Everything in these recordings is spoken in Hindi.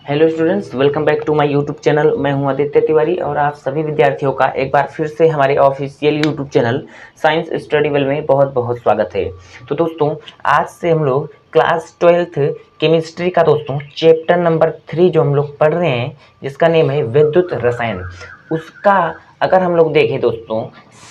Hello students, welcome back to my YouTube channel. मैं हूं आदित्य तिवारी और आप सभी विद्यार्थियों का एक बार फिर से हमारे official YouTube channel science study well में बहुत बहुत स्वागत है। तो दोस्तों, आज से हम लोग क्लास 12th केमिस्ट्री का दोस्तों चैप्टर नंबर 3 जो हम लोग पढ़ रहे हैं, जिसका नेम है विद्युत रसायन, उसका अगर हम लोग देखें दोस्तों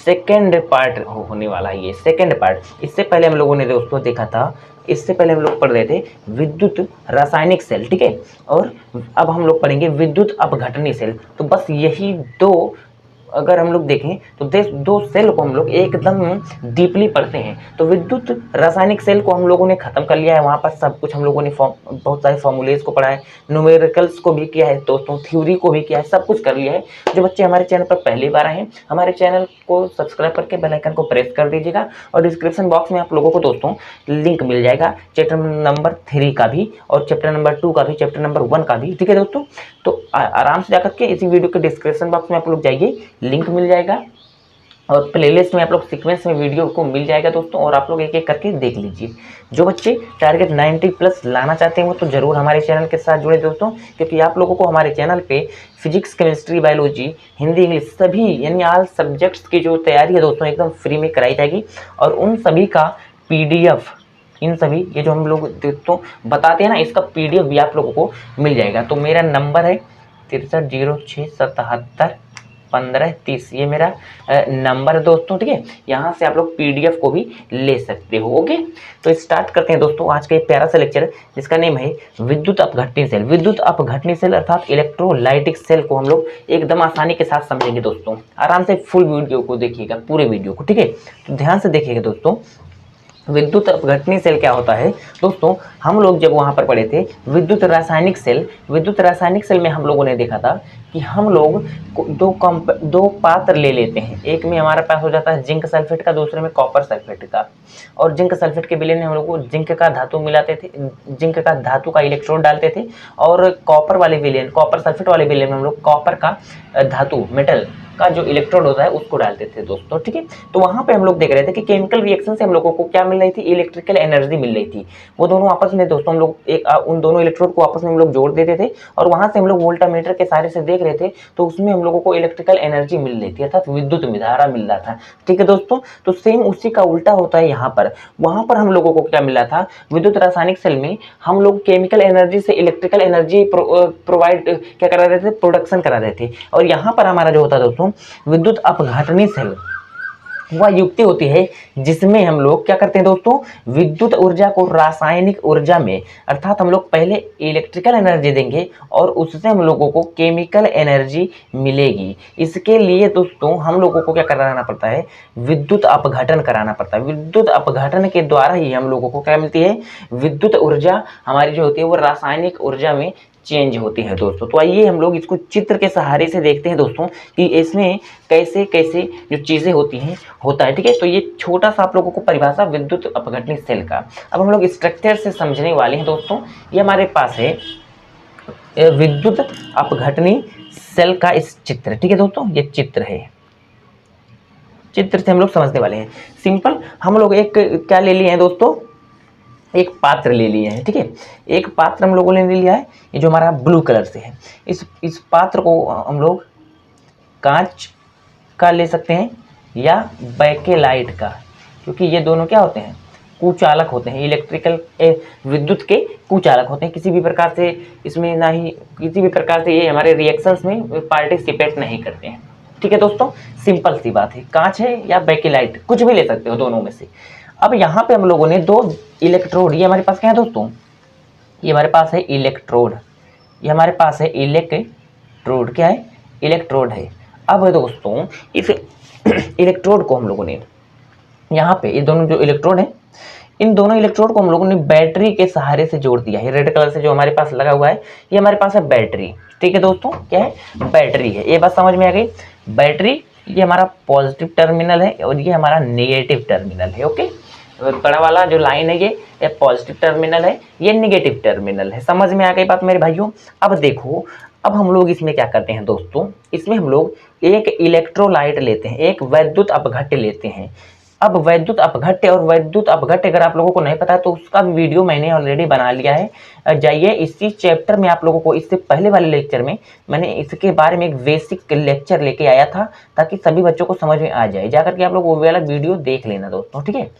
सेकेंड पार्ट होने वाला है। ये सेकेंड पार्ट, इससे पहले हम लोगों ने दोस्तों देखा था, इससे पहले हम लोग पढ़ रहे थे विद्युत रासायनिक सेल, ठीक है। और अब हम लोग पढ़ेंगे विद्युत अपघटनी सेल। तो बस यही दो अगर हम लोग देखें तो दो सेल को हम लोग एकदम डीपली पढ़ते हैं। तो विद्युत रासायनिक सेल को हम लोगों ने खत्म कर लिया है। वहाँ पर सब कुछ हम लोगों ने बहुत सारे फॉर्मूलेज को पढ़ा है, न्यूमेरिकल्स को भी किया है दोस्तों, थ्योरी को भी किया है, सब कुछ कर लिया है। जो बच्चे हमारे चैनल पर पहली बार आए हैं, हमारे चैनल को सब्सक्राइब करके बेल आइकन को प्रेस कर दीजिएगा और डिस्क्रिप्शन बॉक्स में आप लोगों को दोस्तों लिंक मिल जाएगा चैप्टर नंबर 3 का भी और चैप्टर नंबर 2 का भी, चैप्टर नंबर 1 का भी, ठीक है दोस्तों। तो आराम से जाकर के इसी वीडियो के डिस्क्रिप्शन बॉक्स में आप लोग जाइए, लिंक मिल जाएगा और प्लेलिस्ट में आप लोग सीक्वेंस में वीडियो को मिल जाएगा दोस्तों, और आप लोग एक एक करके देख लीजिए। जो बच्चे टारगेट 90+ लाना चाहते हैं वो तो जरूर हमारे चैनल के साथ जुड़े दोस्तों, क्योंकि आप लोगों को हमारे चैनल पे physics, chemistry, biology, Hindi, English सभी यानी ऑल सब्जेक्ट्स की जो तैयारी है दोस्तों एकदम फ्री में कराई जाएगी। और उन सभी का PDF, इन सभी ये जो हम लोग दोस्तों बताते हैं ना, इसका PDF भी आप लोगों को मिल जाएगा। तो मेरा नंबर है 6306771530, ये मेरा नंबर है दोस्तों, ठीक है। यहाँ से आप लोग PDF को भी ले सकते हो। ओके, तो स्टार्ट करते हैं दोस्तों आज का एक प्यारा सा लेक्चर, जिसका नेम है विद्युत अपघटनी सेल। विद्युत अपघटनी सेल अर्थात इलेक्ट्रोलाइटिक सेल को हम लोग एकदम आसानी के साथ समझेंगे दोस्तों। आराम से फुल वीडियो को देखिएगा, पूरे वीडियो को, ठीक है। तो ध्यान से देखिएगा दोस्तों, विद्युत अपघटनी सेल क्या होता है दोस्तों। हम लोग जब वहाँ पर पढ़े थे विद्युत रासायनिक सेल, विद्युत रासायनिक सेल में हम लोगों ने देखा था कि हम लोग दो पात्र ले लेते हैं। एक में हमारे पास हो जाता है जिंक सल्फेट का, दूसरे में कॉपर सल्फेट का। और जिंक सल्फेट के विलयन में हम लोग को जिंक का धातु मिलाते थे, जिंक का धातु का इलेक्ट्रोड डालते थे। और कॉपर वाले विलयन, कॉपर सल्फेट वाले विलयन में हम लोग कॉपर का धातु, मेटल का जो इलेक्ट्रोड होता है उसको डालते थे दोस्तों, ठीक है। तो वहां पे हम लोग देख रहे थे कि केमिकल रिएक्शन से हम लोगों को क्या मिल रही थी, इलेक्ट्रिकल एनर्जी मिल रही थी। वो दोनों आपस में दोस्तों हम लोग उन दोनों इलेक्ट्रोड को आपस में हम लोग जोड़ देते थे और वहां से हम लोग वोल्टामीटर के सहारे से देख रहे थे, तो उसमें हम लोगों को इलेक्ट्रिकल एनर्जी मिल रही थी अर्थात विद्युत धारा मिल रहा था, ठीक है दोस्तों। तो सेम उसी का उल्टा होता है यहाँ पर। वहां पर हम लोगों को क्या मिला था, विद्युत रासायनिक सेल में हम लोग केमिकल एनर्जी से इलेक्ट्रिकल एनर्जी प्रोवाइड क्या करा रहे थे, प्रोडक्शन करा रहे थे। और यहाँ पर हमारा जो होता है दोस्तों विद्युत अपघटनी सेल, वह युक्ति होती है जिसमें हम लोग क्या करते हैं दोस्तों, विद्युत ऊर्जा को रासायनिक ऊर्जा में, अर्थात हम लोग पहले इलेक्ट्रिकल एनर्जी देंगे और उससे हम लोगों को केमिकल एनर्जी मिलेगी। इसके लिए दोस्तों हम लोगों को क्या कराना पड़ता है, विद्युत अपघटन कराना पड़ता है। विद्युत अपघटन के द्वारा ही हम लोगों को क्या मिलती है, विद्युत ऊर्जा हमारी जो होती है वो रासायनिक ऊर्जा में चेंज होती है दोस्तों। तो आइए हम लोग इसको चित्र के सहारे से देखते हैं दोस्तों कि इसमें कैसे कैसे जो चीज़ें होती हैं होता है, ठीक है। तो ये छोटा सा आप लोगों को परिभाषा विद्युत अपघटनी सेल का। अब हम लोग स्ट्रक्चर से समझने वाले हैं दोस्तों। ये हमारे पास है विद्युत अपघटनी सेल का इस चित्र, ठीक है दोस्तों। ये चित्र है, चित्र से हम लोग समझने वाले हैं। सिंपल हम लोग एक क्या ले लिए हैं दोस्तों, एक पात्र ले लिए हैं, ठीक है। एक पात्र हम लोगों ने ले लिया है, ये जो हमारा ब्लू कलर से है। इस पात्र को हम लोग कांच का ले सकते हैं या बैकेलाइट का, क्योंकि ये दोनों क्या होते हैं, कुचालक होते हैं, इलेक्ट्रिकल विद्युत के कुचालक होते हैं। किसी भी प्रकार से इसमें ना ही किसी भी प्रकार से ये हमारे रिएक्शंस में पार्टिसिपेट नहीं करते हैं, ठीक है दोस्तों। सिंपल सी बात है, कांच है या बैकेलाइट, कुछ भी ले सकते हो दोनों में से। अब यहाँ पे हम लोगों ने दो इलेक्ट्रोड, ये हमारे पास क्या है दोस्तों, ये हमारे पास है इलेक्ट्रोड, ये हमारे पास है इलेक्ट्रोड, क्या है, इलेक्ट्रोड है। अब दोस्तों इस इलेक्ट्रोड को हम लोगों ने यहाँ पे, ये दोनों जो इलेक्ट्रोड है, इन दोनों इलेक्ट्रोड को हम लोगों ने बैटरी के सहारे से जोड़ दिया है। रेड कलर से जो हमारे पास लगा हुआ है ये हमारे पास है बैटरी, ठीक है दोस्तों। क्या है, बैटरी है। ये बात समझ में आ गई। बैटरी ये हमारा पॉजिटिव टर्मिनल है और ये हमारा नेगेटिव टर्मिनल है। ओके, बड़ा वाला जो लाइन है ये पॉजिटिव टर्मिनल है, ये नेगेटिव टर्मिनल है। समझ में आ गई बात मेरे भाइयों। अब देखो, अब हम लोग इसमें क्या करते हैं दोस्तों, इसमें हम लोग एक इलेक्ट्रोलाइट लेते हैं, एक वैद्युत अपघट्य लेते हैं। अब वैद्युत अपघट्य और वैद्युत अपघट्य अगर आप लोगों को नहीं पता है तो उसका वीडियो मैंने ऑलरेडी बना लिया है। जाइए इसी चैप्टर में आप लोगों को, इससे पहले वाले लेक्चर में मैंने इसके बारे में एक बेसिक लेक्चर लेके आया था ताकि सभी बच्चों को समझ में आ जाए। जाकर के आप लोग वो वाला वीडियो देख लेना दोस्तों, ठीक है।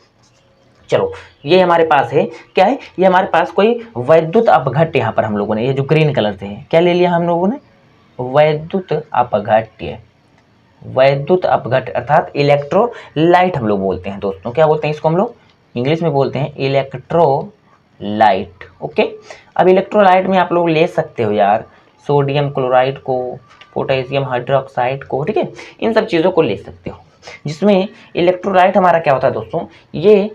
चलो ये हमारे पास है, क्या है ये हमारे पास कोई वैद्युत अपघट्य, यहाँ पर हम लोगों ने ये जो ग्रीन कलर से है क्या ले लिया हम लोगों ने, वैद्युत अपघट्य। वैद्युत अपघट्य अर्थात इलेक्ट्रोलाइट हम लोग बोलते हैं दोस्तों, क्या बोलते हैं इसको हम लोग, इंग्लिश में बोलते हैं इलेक्ट्रोलाइट। ओके, अब इलेक्ट्रोलाइट में आप लोग ले सकते हो यार सोडियम क्लोराइड को, पोटेशियम हाइड्रोक्साइड को, ठीक है, इन सब चीज़ों को ले सकते हो। जिसमें इलेक्ट्रोलाइट हमारा क्या होता है दोस्तों, ये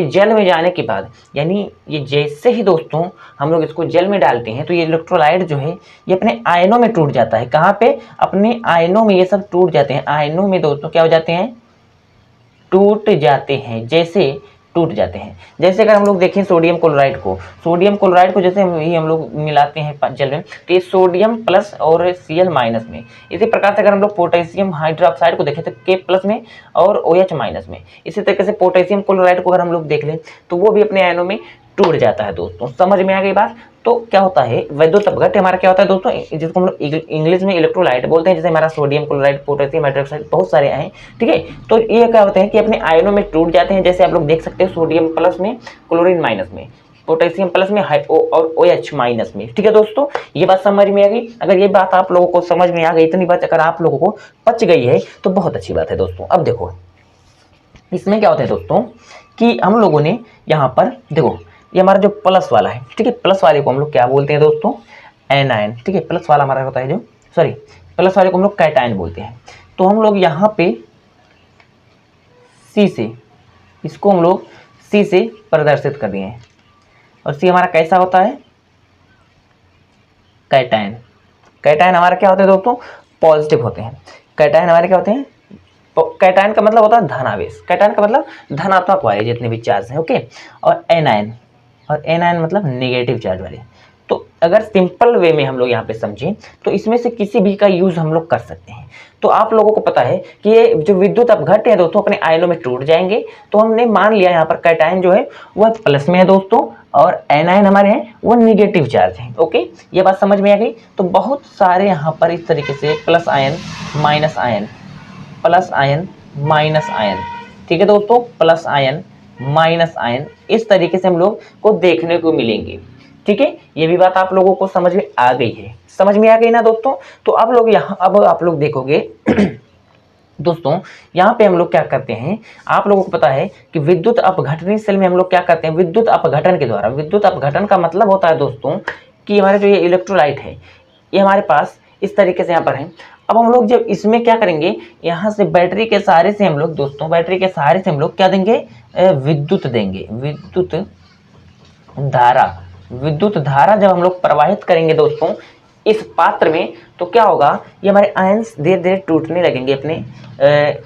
जल में जाने के बाद, यानी ये जैसे ही दोस्तों हम लोग इसको जल में डालते हैं तो ये इलेक्ट्रोलाइट जो है ये अपने आयनों में टूट जाता है। कहाँ पे, अपने आयनों में ये सब टूट जाते हैं। आयनों में दोस्तों क्या हो जाते हैं, टूट जाते हैं। जैसे टूट जाते हैं, जैसे अगर हम लोग देखें सोडियम क्लोराइड को जैसे हम लोग मिलाते हैं जल में तो ये सोडियम प्लस और Cl माइनस में। इसी प्रकार से अगर हम लोग पोटेशियम हाइड्रोक्साइड को देखें तो K प्लस में और OH माइनस में। इसी तरीके से पोटेशियम क्लोराइड को अगर हम लोग देख लें तो वो भी अपने आयनों में टूट जाता है दोस्तों। समझ में आ गई बात। तो क्या होता है वैद्युत अपघट्य हमारा क्या होता है दोस्तों, जिसको हम लोग इंग्लिश में इलेक्ट्रोलाइट बोलते हैं। जैसे हमारा सोडियम क्लोराइड, पोटेशियम हाइड्रोक्साइड बहुत सारे हैं, ठीक है। तो ये क्या होते हैं कि अपने आयनों में टूट जाते हैं। जैसे आप लोग देख सकते हैं सोडियम प्लस में, क्लोरीन माइनस में, पोटेशियम प्लस में और OH माइनस में, ठीक है दोस्तों। ये बात समझ में आ गई। अगर ये बात आप लोगों को समझ में आ गई, इतनी बात अगर आप लोगों को पच गई है तो बहुत अच्छी बात है दोस्तों। अब देखो इसमें क्या होता है दोस्तों कि हम लोगों ने यहाँ पर देखो ये हमारा जो प्लस वाला है, ठीक है, प्लस वाले को हम लोग क्या बोलते हैं दोस्तों, एनायन, ठीक है। प्लस वाला हमारा होता है जो, सॉरी प्लस वाले को हम लोग कैटायन बोलते हैं। तो हम लोग यहाँ पे C से, इसको हम लोग C से प्रदर्शित कर दिए हैं और C हमारा कैसा होता है, कैटायन। कैटायन हमारा क्या होता है दोस्तों, पॉजिटिव होते हैं। कैटायन हमारे क्या होते हैं, कैटायन का मतलब होता है धनावेश, कैटायन का मतलब धनात्मक वाले जितने भी चार्ज हैं, ओके। और एनायन, और एनायन मतलब नेगेटिव चार्ज वाले। तो अगर सिंपल वे में हम लोग यहाँ पे समझें तो इसमें से किसी भी का यूज हम लोग कर सकते हैं। तो आप लोगों को पता है कि ये जो विद्युत अपघट्य है दोस्तों अपने आयनों में टूट जाएंगे। तो हमने मान लिया यहाँ पर कैटायन जो है वह प्लस में है दोस्तों और एनायन हमारे हैं वो नेगेटिव चार्ज है, ओके। ये बात समझ में आ गई। तो बहुत सारे यहाँ पर इस तरीके से plus ion minus ion, plus ion minus ion, ठीक है दोस्तों, प्लस आयन माइनस आयन, इस तरीके से हम लोग को देखने को मिलेंगे, ठीक है। ये भी बात आप लोगों को समझ में आ गई है, समझ में आ गई ना दोस्तों। तो अब लोग यहाँ, अब आप लोग देखोगे दोस्तों यहाँ पे हम लोग क्या करते हैं, आप लोगों को पता है कि विद्युत अपघटन सेल में हम लोग क्या करते हैं, विद्युत अपघटन के द्वारा, विद्युत अपघटन का मतलब होता है दोस्तों कि हमारे जो ये इलेक्ट्रोलाइट है ये हमारे पास इस तरीके से यहाँ पर है। अब हम लोग जब इसमें क्या करेंगे, यहाँ से बैटरी के सहारे से हम लोग दोस्तों, बैटरी के सहारे से हम लोग क्या देंगे, विद्युत देंगे, विद्युत धारा। विद्युत धारा जब हम लोग प्रवाहित करेंगे दोस्तों इस पात्र में तो क्या होगा, ये हमारे आयन्स धीरे धीरे टूटने लगेंगे अपने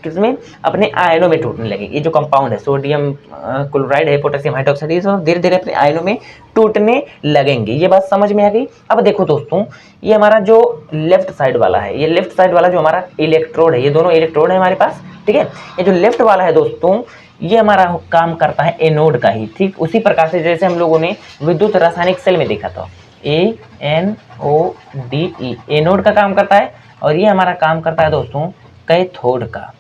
किसमें, अपने आयनों में टूटने लगेंगे। ये जो कंपाउंड है सोडियम क्लोराइड है, पोटेशियम हाइड्रोक्साइड, ये सब धीरे धीरे अपने आयनों में टूटने लगेंगे। ये बात समझ में आ गई। अब देखो दोस्तों ये हमारा जो लेफ्ट साइड वाला है, ये लेफ्ट साइड वाला जो हमारा इलेक्ट्रोड है, ये दोनों इलेक्ट्रोड है हमारे पास, ठीक है। ये जो लेफ्ट वाला है दोस्तों ये हमारा काम करता है एनोड का ही, ठीक उसी प्रकार से जैसे हम लोगों ने विद्युत रासायनिक सेल में देखा था, ANODE, एनोड का काम करता है। और ये हमारा काम करता है दोस्तों कैथोड का,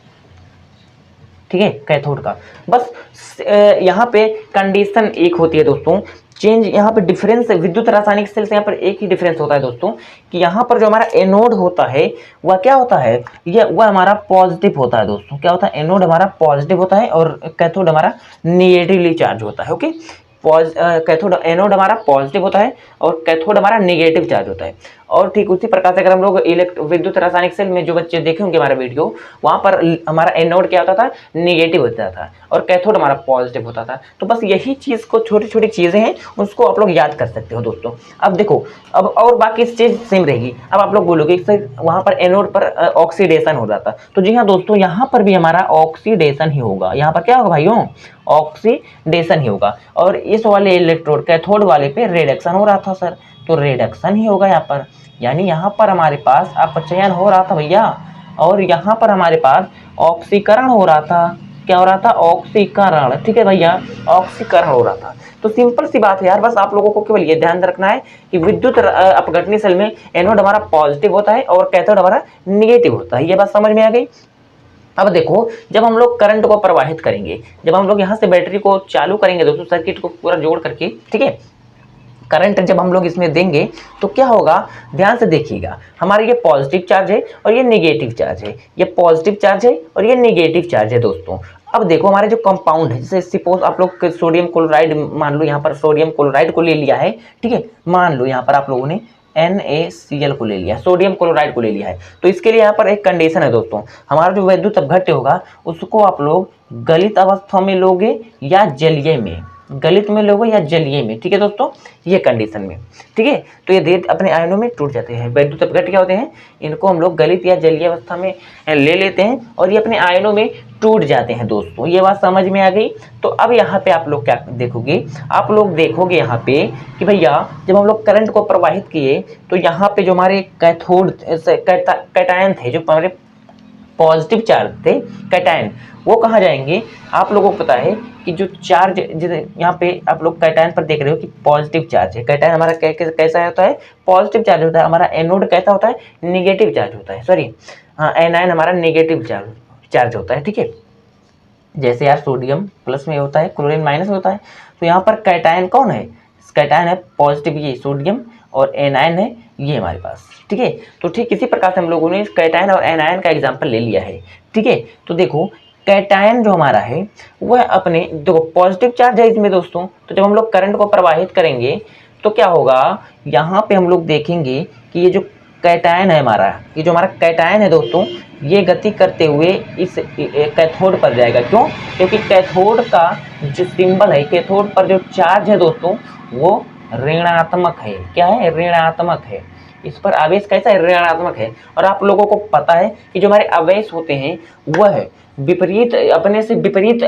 ठीक है, कैथोड का। बस यहाँ पे कंडीशन एक होती है दोस्तों, चेंज यहाँ पे डिफरेंस विद्युत रासायनिक सेल से यहाँ पर एक ही डिफरेंस होता है दोस्तों कि यहाँ पर जो हमारा एनोड होता है वह क्या होता है, वह हमारा पॉजिटिव होता है दोस्तों। क्या होता है, एनोड हमारा पॉजिटिव होता है और कैथोड हमारा नेगेटिवली चार्ज होता है, ओके। कैथोड, एनोड हमारा पॉजिटिव होता है और कैथोड हमारा नेगेटिव चार्ज होता है। और ठीक उसी प्रकार से अगर हम लोग विद्युत रासायनिक सेल में जो बच्चे देखे होंगे हमारा वीडियो, वहाँ पर हमारा एनोड क्या होता था, नेगेटिव होता था और कैथोड हमारा पॉजिटिव होता था। तो बस यही चीज़ को, छोटी छोटी चीज़ें हैं उसको आप लोग याद कर सकते हो दोस्तों। अब देखो, अब और बाकी चीज़ सेम रहेगी। अब आप लोग बोलोगे सर वहाँ पर एनोड पर ऑक्सीडेशन हो रहा था, तो जी हाँ दोस्तों यहाँ पर भी हमारा ऑक्सीडेशन ही होगा। यहाँ पर क्या होगा भाइयों, ऑक्सीडेशन ही होगा। और इस वाले इलेक्ट्रोड कैथोड वाले पे रिडक्शन हो रहा था सर, तो रिडक्शन ही होगा यहाँ पर। यानी यहाँ पर हमारे पास अपचयन हो रहा था भैया और यहाँ पर हमारे पास ऑक्सीकरण हो रहा था, क्या हो रहा था, ऑक्सीकरण, ठीक है भैया, ऑक्सीकरण हो रहा था। तो सिंपल सी बात है यार, बस आप लोगों को केवल ये ध्यान रखना है कि विद्युत अपघटनी सेल में एनोड हमारा पॉजिटिव होता है और कैथोड हमारा निगेटिव होता है। ये बात समझ में आ गई। अब देखो, जब हम लोग करंट को प्रवाहित करेंगे, जब हम लोग यहाँ से बैटरी को चालू करेंगे दोस्तों, सर्किट को पूरा जोड़ करके, ठीक है, करंट जब हम लोग इसमें देंगे तो क्या होगा, ध्यान से देखिएगा, हमारा ये पॉजिटिव चार्ज है और ये निगेटिव चार्ज है, ये पॉजिटिव चार्ज है और ये निगेटिव चार्ज है दोस्तों। अब देखो हमारे जो कंपाउंड है, जैसे सपोज आप लोग सोडियम क्लोराइड मान लो, यहाँ पर सोडियम क्लोराइड को ले लिया है, ठीक है, मान लो यहाँ पर आप लोगों ने NaCl को ले लिया, सोडियम क्लोराइड को ले लिया है। तो इसके लिए यहाँ पर एक कंडीशन है दोस्तों, हमारा जो विद्युत अपघट्य होगा उसको आप लोग गलित अवस्था में लोगे या जलीय में, गलित में लोगे या जलीय में, ठीक है दोस्तों, ये कंडीशन में, ठीक है। तो ये देर अपने आयनों में टूट जाते हैं। विद्युत अपघट्य क्या होते हैं, इनको हम लोग गलित या जलीय अवस्था में ले लेते हैं और ये अपने आयनों में टूट जाते हैं दोस्तों। ये बात समझ में आ गई। तो अब यहाँ पे आप लोग क्या देखोगे, आप लोग देखोगे यहाँ पे कि भैया जब हम लोग करंट को प्रवाहित किए तो यहाँ पे जो हमारे कैथोड कैटायन थे, जो हमारे पॉजिटिव चार्ज थे कैटायन, वो कहाँ जाएंगे, आप लोगों को पता है कि जो चार्ज यहाँ पे आप लोग कैटायन पर देख रहे हो कि पॉजिटिव चार्ज है, कैटायन हमारा कैसा होता है, पॉजिटिव चार्ज होता है, हमारा एनोड कैसा होता है, निगेटिव चार्ज होता है, सॉरी हाँ, एनायन हमारा निगेटिव चार्ज होता है, ठीक है। जैसे यार सोडियम प्लस में होता है, क्लोरीन माइनस में होता है, तो यहाँ पर कैटायन कौन है, कैटायन है पॉजिटिव ये सोडियम और एनायन है ये हमारे पास, ठीक है। तो ठीक इसी प्रकार से हम लोगों ने कैटायन और एनायन का एग्जांपल ले लिया है, ठीक है। तो देखो कैटायन जो हमारा है वह अपने, देखो पॉजिटिव चार्ज है इसमें दोस्तों, तो जब हम लोग करंट को प्रवाहित करेंगे तो क्या होगा, यहाँ पे हम लोग देखेंगे कि ये जो कैटायन है हमारा, ये जो हमारा कैटायन है दोस्तों, ये गति करते हुए इस कैथोड पर जाएगा। क्यों, क्योंकि कैथोड का जो सिंबल है, कैथोड पर जो चार्ज है दोस्तों वो ऋणात्मक है। क्या है, ऋणात्मक है। इस पर आवेश कैसा है, ऋणात्मक है। और आप लोगों को पता है कि जो हमारे आवेश होते हैं वह विपरीत, अपने से विपरीत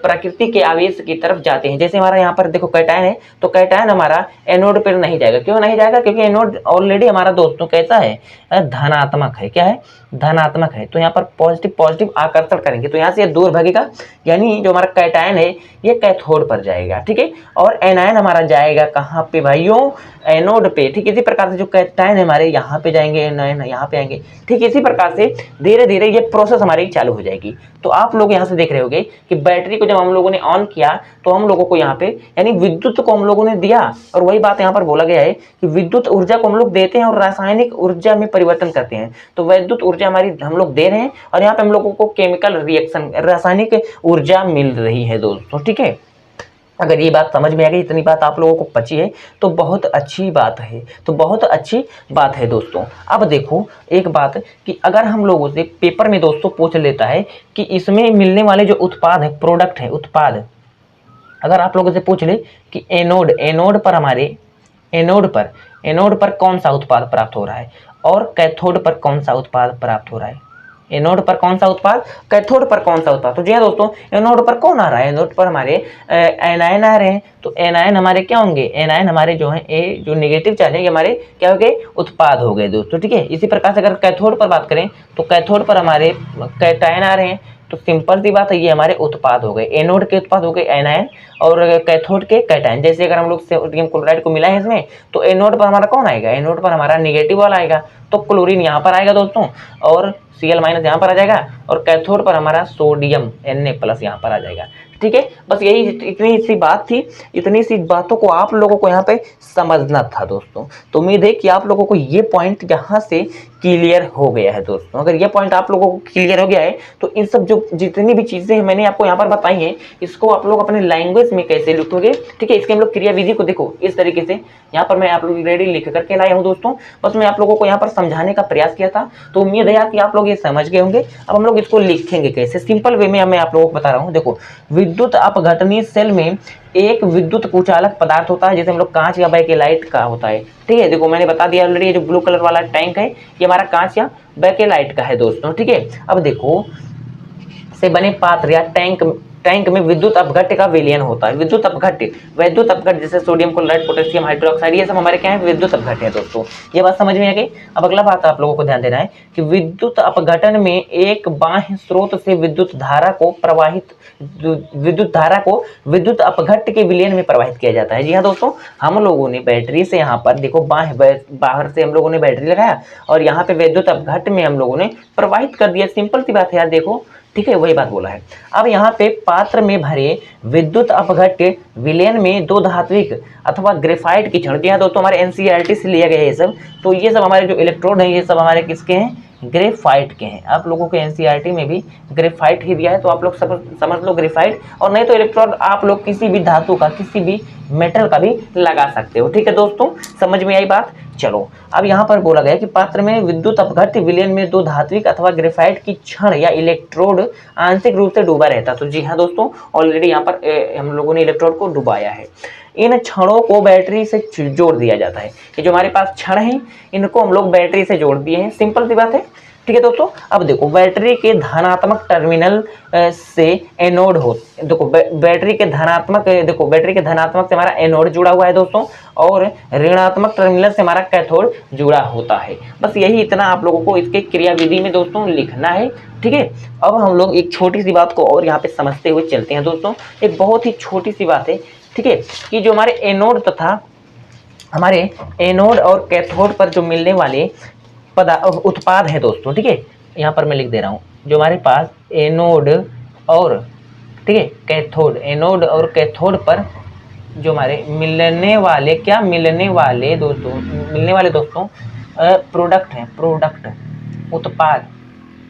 प्रकृति के आवेश की तरफ जाते हैं। जैसे हमारा यहाँ पर देखो कैटायन है, तो कैटायन हमारा एनोड पर नहीं जाएगा। क्यों नहीं जाएगा, क्योंकि एनोड ऑलरेडी हमारा दोस्तों कैसा है, धनात्मक है। क्या है, धनात्मक है। तो यहाँ पर पॉजिटिव पॉजिटिव आकर्षण करेंगे तो यहाँ से ये दूर भागेगा, यानी जो हमारा कैटायन है ये कैथोड पर जाएगा, ठीक है। और एनायन हमारा जाएगा कहाँ पे भाइयों, एनोड पे, ठीक। इसी प्रकार से जो कैटायन है हमारे यहाँ पे जाएंगे, एनायन यहाँ पे आएंगे, ठीक। इसी प्रकार से धीरे धीरे ये प्रोसेस हमारी चालू हो जाएगी। तो आप लोग यहाँ से देख रहे होंगे कि बैटरी को जब हम लोगों ने ऑन किया तो हम लोगों को यहाँ पे यानी विद्युत को हम लोगों ने दिया, और वही बात यहाँ पर बोला गया है कि विद्युत ऊर्जा को हम लोग देते हैं और रासायनिक ऊर्जा में परिवर्तन करते हैं। तो विद्युत ऊर्जा हमारी हम लोग दे रहे हैं और यहाँ पे हम लोगों को केमिकल रिएक्शन, रासायनिक ऊर्जा मिल रही है दोस्तों, ठीक है। अगर ये बात समझ में आ गई, इतनी बात आप लोगों को पची है तो बहुत अच्छी बात है, तो बहुत अच्छी बात है दोस्तों। अब देखो एक बात कि अगर हम लोगों से पेपर में दोस्तों पूछ लेता है कि इसमें मिलने वाले जो उत्पाद है, प्रोडक्ट है, उत्पाद, अगर आप लोगों से पूछ ले कि एनोड पर हमारे एनोड पर कौन सा उत्पाद प्राप्त हो रहा है और कैथोड पर कौन सा उत्पाद प्राप्त हो रहा है, एनोड पर कौन सा उत्पाद, कैथोड पर कौन सा उत्पाद। तो जी हाँ दोस्तों, एनोड पर कौन आ रहा है, एनोड पर हमारे एनायन आ रहे हैं। तो एनायन हमारे क्या होंगे, एनायन हमारे जो है ए जो नेगेटिव चार्ज है ये हमारे क्या हो गए, उत्पाद हो गए दोस्तों, ठीक है। इसी प्रकार से अगर कैथोड पर बात करें तो कैथोड पर हमारे कैटायन आ रहे हैं, तो सिंपल सी बात है ये हमारे उत्पाद हो गए, एनोड के उत्पाद हो गए एनायन और कैथोड के कैटायन। जैसे अगर हम लोग सोडियम क्लोराइड को मिला है इसमें तो एनोड पर हमारा कौन आएगा, एनोड पर हमारा निगेटिव वाला आएगा, तो क्लोरीन यहाँ पर आएगा दोस्तों और Cl माइनस यहाँ पर आ जाएगा, और कैथोड पर हमारा सोडियम Na+ यहाँ पर आ जाएगा, ठीक है। बस यही इतनी सी बात थी, इतनी सी बातों को आप लोगों को यहाँ पे समझना था दोस्तों। तो उम्मीद है कि आप लोगों को ये पॉइंट यहाँ से क्लियर हो गया है दोस्तों। अगर ये पॉइंट आप लोगों को क्लियर हो गया है तो इन सब जो जितनी भी चीज़ें मैंने आपको यहाँ पर बताई हैं इसको आप लोग अपने लैंग्वेज में कैसे लिखोगे, ठीक है। इसके हम लोग क्रियाविधि को देखो इस तरीके से, यहाँ पर मैं आप लोग ऑलरेडी लिख करके लाया हूँ दोस्तों। बस मैं आप लोगों को यहाँ पर समझाने का प्रयास किया था, तो उम्मीद है कि आप लोग ये समझ गए होंगे। अब हम लोग इसको लिखेंगे कैसे, सिंपल वे में मैं आप लोगों को बता रहा हूँ। देखो, विद्युत अपघटनी सेल में एक विद्युत कुचालक पदार्थ होता है, जैसे हम लोग कांच या बैकेलाइट का होता है, ठीक है। देखो मैंने बता दिया ऑलरेडी, ये जो ब्लू कलर वाला टैंक है ये हमारा कांच या बैकेलाइट का है दोस्तों, ठीक है। अब देखो से बने पात्र या टैंक टैंक में विद्युत अपघट्य का विलयन होता है। विद्युत अपघट्य जैसे सोडियम क्लोराइड, पोटेशियम हाइड्रोक्साइड, ये सब हमारे क्या है, विद्युत अपघट्य है दोस्तों। ये बात समझ में आ गई। अब अगला बात आप लोगों को ध्यान देना है कि विद्युत अपघटन में एक बाह्य स्रोत से विद्युत धारा को विद्युत अपघट्य के विलयन में प्रवाहित किया जाता है। जी हाँ दोस्तों, हम लोगों ने बैटरी से यहाँ पर देखो बाहर से हम लोगों ने बैटरी लगाया और यहाँ पे विद्युत अपघट्य में हम लोगों ने प्रवाहित कर दिया। सिंपल सी बात है यार, देखो ठीक है, वही बात बोला है। अब यहाँ पे पात्र में भरे विद्युत अपघट्य विलयन में दो धात्विक अथवा ग्रेफाइट की क्षण, जी हाँ दोस्तों, हमारे एनसीईआरटी से लिया गया है ये सब। तो ये सब हमारे जो इलेक्ट्रोड हैं ये सब हमारे किसके हैं, ग्रेफाइट के हैं। आप लोगों के एनसीईआरटी में भी ग्रेफाइट ही दिया है, तो आप लोग समझ लो ग्रेफाइट, और नहीं तो इलेक्ट्रोड आप लोग किसी भी धातु का, किसी भी मेटल का भी लगा सकते हो। ठीक है दोस्तों, समझ में आई बात। चलो, अब यहाँ पर बोला गया कि पात्र में विद्युत अपघट्य विलयन में दो धात्विक अथवा ग्रेफाइट की क्षण या इलेक्ट्रोड आंशिक रूप से डूबा रहता। तो जी हाँ दोस्तों, ऑलरेडी यहाँ पर हम लोगों ने इलेक्ट्रोड को डुबाया है। इन क्षणों को बैटरी से जोड़ दिया जाता है। ये जो हमारे पास क्षण हैं इनको हम लोग बैटरी से जोड़ दिए हैं, सिंपल सी बात है। ठीक है दोस्तों, अब देखो बैटरी के धनात्मक टर्मिनल से एनोड हो, देखो बैटरी के धनात्मक से हमारा एनोड जुड़ा हुआ है दोस्तों, और ऋणात्मक टर्मिनल से हमारा कैथोड जुड़ा होता है। बस यही इतना आप लोगों को इसके क्रियाविधि में दोस्तों लिखना है। ठीक है, अब हम लोग एक छोटी सी बात को और यहाँ पे समझते हुए चलते हैं दोस्तों। एक बहुत ही छोटी सी बात है, ठीक है, कि जो हमारे एनोड तथा हमारे एनोड और कैथोड पर जो मिलने वाले उत्पाद है दोस्तों, ठीक है, यहाँ पर मैं लिख दे रहा हूँ, जो हमारे पास एनोड और ठीक है कैथोड, एनोड और कैथोड पर जो हमारे मिलने वाले दोस्तों प्रोडक्ट हैं, उत्पाद,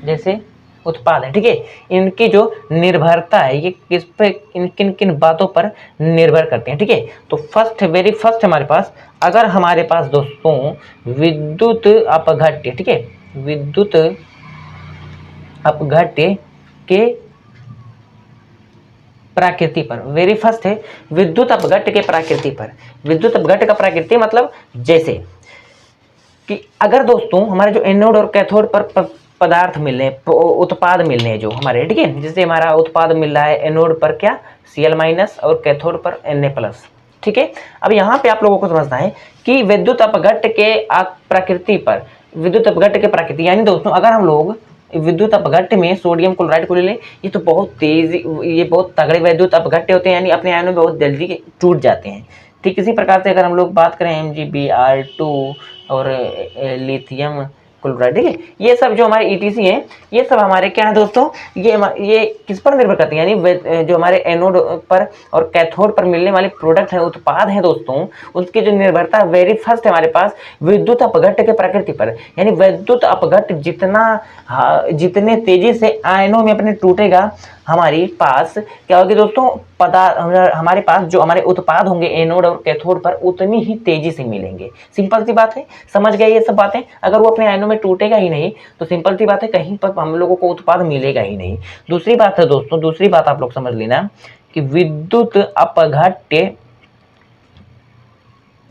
जैसे उत्पाद है, ठीक है, इनकी जो निर्भरता है ये किस पे, किन किन बातों पर निर्भर करते हैं। ठीक है, तो वेरी फर्स्ट हमारे पास, अगर हमारे पास दोस्तों विद्युत अपघट्य, ठीक है, विद्युत अपघट्य के प्रकृति पर, वेरी फर्स्ट है विद्युत अपघट्य के प्रकृति पर। विद्युत अपघट्य का प्रकृति मतलब जैसे कि अगर दोस्तों हमारे जो एनोड और कैथोड पर पदार्थ मिलने, उत्पाद मिलने हैं जो हमारे, ठीक है, जैसे हमारा उत्पाद मिल रहा है एनोड पर क्या, Cl- और कैथोड पर Na+। ठीक है, अब यहाँ पे आप लोगों को समझना है कि विद्युत अपघट्य के प्रकृति पर, विद्युत अपघट्य के प्रकृति, यानी दोस्तों अगर हम लोग विद्युत अपघट्य में सोडियम क्लोराइड को ले लें, ये तो बहुत तेज, ये बहुत तगड़े विद्युत अपघट्य होते हैं, यानी अपने आयनों में बहुत जल्दी टूट जाते हैं। ठीक इसी प्रकार से अगर हम लोग बात करें MgBr2 और लिथियम क्लोराइड, ठीक है, ये सब जो हमारे ETC हैं ये सब हमारे क्या है दोस्तों, ये किस पर निर्भर करते हैं, यानी जो हमारे एनोड पर और कैथोड पर मिलने वाले प्रोडक्ट हैं, उत्पाद हैं दोस्तों, उसकी जो निर्भरता वेरी फर्स्ट है हमारे पास विद्युत अपघट्य के प्रकृति पर। यानी विद्युत अपघट्य जितने तेजी से आयनों में अपने टूटेगा, हमारे पास क्या होगी दोस्तों, हमारे पास जो हमारे उत्पाद होंगे एनोड और कैथोड पर उतनी ही तेजी से मिलेंगे। सिंपल सी बात है, समझ गए ये सब बातें। अगर वो अपने आयनों में टूटेगा ही नहीं तो सिंपल सी बात है कहीं पर हम लोगों को उत्पाद मिलेगा ही नहीं। दूसरी बात है दोस्तों, दूसरी बात आप लोग समझ लेना कि विद्युत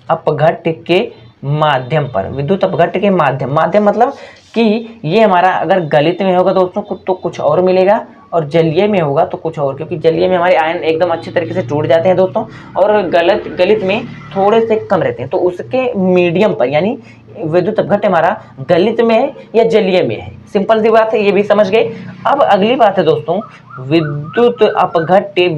अपघट्य के माध्यम पर, विद्युत अपघट्य के माध्यम मतलब कि ये हमारा अगर गलित में होगा दोस्तों तो कुछ और मिलेगा, और जलीय में होगा तो कुछ और, क्योंकि जलीय में हमारे आयन एकदम अच्छे तरीके से टूट जाते हैं दोस्तों, और गलित में थोड़े से कम रहते हैं। तो उसके मीडियम पर, यानी विद्युत अपघट्य हमारा गलित में है या जलीय में है, सिंपल सी बात है, ये भी समझ गए। अब अगली बात है दोस्तों, विद्युत अपघट्य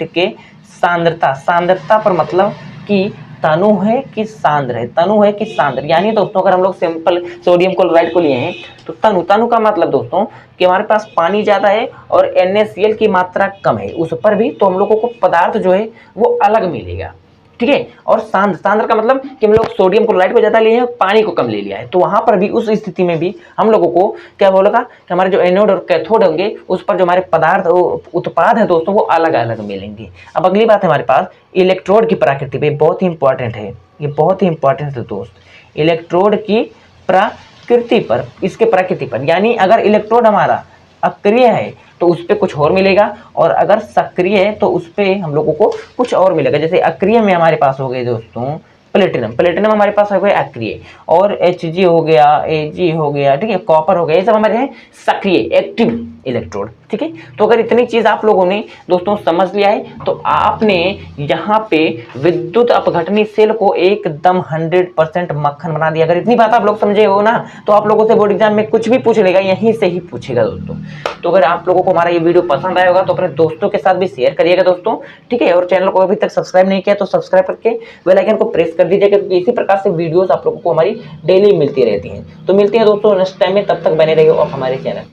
के सांद्रता पर, मतलब कि तनु है कि सांद्र है, यानी दोस्तों अगर हम लोग सिंपल सोडियम क्लोराइड को लिए हैं तो तनु का मतलब दोस्तों कि हमारे पास पानी ज़्यादा है और NaCl की मात्रा कम है उस पर भी, तो हम लोगों को पदार्थ जो है वो अलग मिलेगा। ठीक है, और सांद्र का मतलब कि हम लोग सोडियम क्लोराइड को ज़्यादा लिए हैं, पानी को कम ले लिया है, तो वहाँ पर भी, उस स्थिति में भी हम लोगों को क्या बोलेगा कि हमारे जो एनोड और कैथोड होंगे उस पर जो हमारे पदार्थ उत्पाद है दोस्तों वो अलग अलग मिलेंगे। अब अगली बात है हमारे पास इलेक्ट्रोड की प्रकृति पे, बहुत ही इंपॉर्टेंट है, ये बहुत ही इंपॉर्टेंट है दोस्त, इलेक्ट्रोड की प्रकृति पर, इसके प्रकृति पर, यानी अगर इलेक्ट्रोड हमारा अक्रिय है तो उस पर कुछ और मिलेगा, और अगर सक्रिय है तो उस पर हम लोगों को कुछ और मिलेगा। जैसे अक्रिय में हमारे पास हो गए दोस्तों प्लेटिनम हमारे पास हो गया अक्रिय, और Hg हो गया, Ag हो गया, ठीक है, कॉपर हो गया, ये सब हमारे हैं सक्रिय, एक्टिव। इलेक्ट्रोड। ठीक है, तो अगर इतनी चीज आप लोगों ने दोस्तों समझ लिया है तो आपने यहाँ पे विद्युत अपघटनी सेल को एकदम 100% मक्खन बना दिया। अगर इतनी बात आप लोग समझे हो ना तो आप लोगों से बोर्ड एग्जाम में कुछ भी पूछ लेगा, यहीं से ही पूछेगा दोस्तों। तो अगर आप लोगों को हमारा ये वीडियो पसंद आया होगा तो अपने दोस्तों के साथ भी शेयर करिएगा दोस्तों। ठीक है, और चैनल को अभी तक सब्सक्राइब नहीं किया तो सब्सक्राइब करके बेल आइकन को प्रेस कर दीजिएगा, क्योंकि इसी प्रकार से वीडियोस आप लोगों को हमारी डेली मिलती रहती हैं। तो मिलते हैं दोस्तों नेक्स्ट टाइम में, तब तक बने रहिए आप हमारे चैनल।